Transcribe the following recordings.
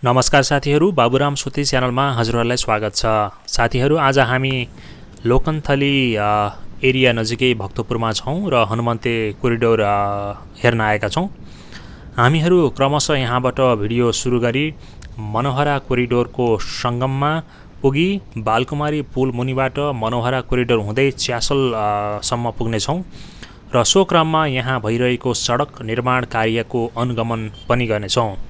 नमस्कार साथीहरू, बाबुराम सुती च्यानलमा हजुरहरूलाई स्वागत छ। साथीहरू, आज हामी लोकन्थली एरिया नजिकै भक्तपुरमा छौँ र हनुमन्ते कोरिडोर हेर्न आएका छौँ। हामीहरू क्रमशः यहाँबाट भिडियो सुरु गरी मनोहरा कोरिडोरको सङ्गममा पुगी बालकुमारी पुल मुनिबाट मनोहरा कोरिडोर हुँदै च्यासल सम्म पुग्नेछौँ र सो क्रममा यहाँ भइरहेको सडक निर्माण कार्यको अनुगमन पनि गर्नेछौँ।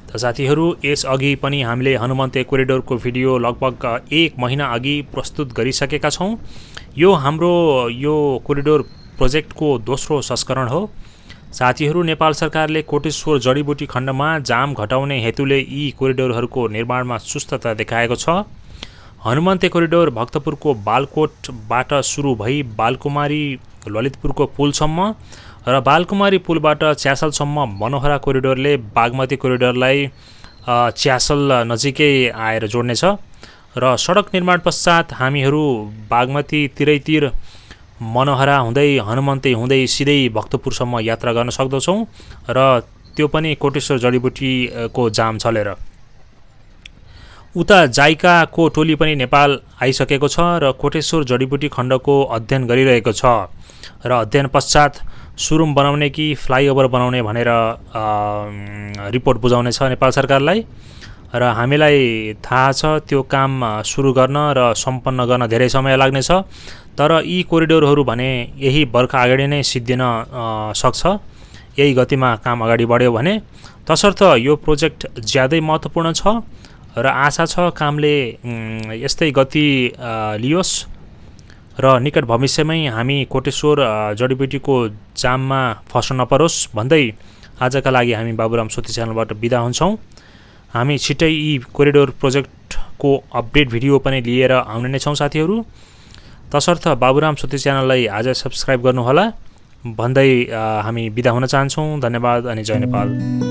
त साथीहरू, यसअघि पनि हामीले हनुमन्ते कोरिडोरको भिडियो लगभग 1 महिना अघि प्रस्तुत गरिसकेका छौँ। यो हाम्रो कोरिडोर प्रोजेक्टको दोस्रो संस्करण हो। साथीहरू, नेपाल सरकारले कोटेश्वर जडिबुटी खण्डमा जाम घटाउने हेतुले यी कोरिडोरहरूको निर्माणमा सुस्तता देखाएको छ। हनुमन्ते कोरिडोर भक्तपुरको बालकोटबाट सुरु भई बालकुमारी ललितपुरको पुलसम्म र बालकुमारी पुलबाट च्यासलसम्म मनोहरा कोरिडोरले बागमती कोरिडोरलाई च्यासल नजिकै आएर जोड्नेछ र सडक निर्माण पश्चात हामीहरू बागमती तिरैतिर मनोहरा हुँदै हनुमन्ते हुँदै सिधै भक्तपुरसम्म यात्रा गर्न सक्दछौँ र त्यो पनि कोटेश्वर जडिबुटीको जाम चलेर। उता जाइकाको टोली पनि नेपाल आइसकेको छ र कोटेश्वर जडिबुटी खण्डको अध्ययन गरिरहेको छ र अध्ययन पश्चात सुरुम बनाउने कि फ्लाइओभर बनाउने भनेर रिपोर्ट बुझाउने छ नेपाल सरकारलाई र हामीलाई थाहा छ त्यो काम सुरु गर्न र सम्पन्न गर्न धेरै समय लाग्नेछ। तर यी कोरिडोरहरू भने यही वर्ष अगाडि नै सिद्धिन सक्छ, यही गतिमा काम अगाडि बढ्यो भने। तसर्थ यो प्रोजेक्ट ज्यादै महत्त्वपूर्ण छ र आशा छ कामले यस्तै गति लियोस् र निकट भविष्यमै हामी कोटेश्वर जडिबुटीको जाममा फस्न नपरोस् भन्दै आजका लागि हामी बाबुराम सुती च्यानलबाट बिदा हुन्छौँ। हामी छिट्टै यी कोरिडोर प्रोजेक्टको अपडेट भिडियो पनि लिएर आउने नै छौँ साथीहरू। तसर्थ बाबुराम सुती च्यानललाई आज सब्सक्राइब गर्नुहोला भन्दै हामी बिदा हुन चाहन्छौँ। धन्यवाद अनि जय नेपाल।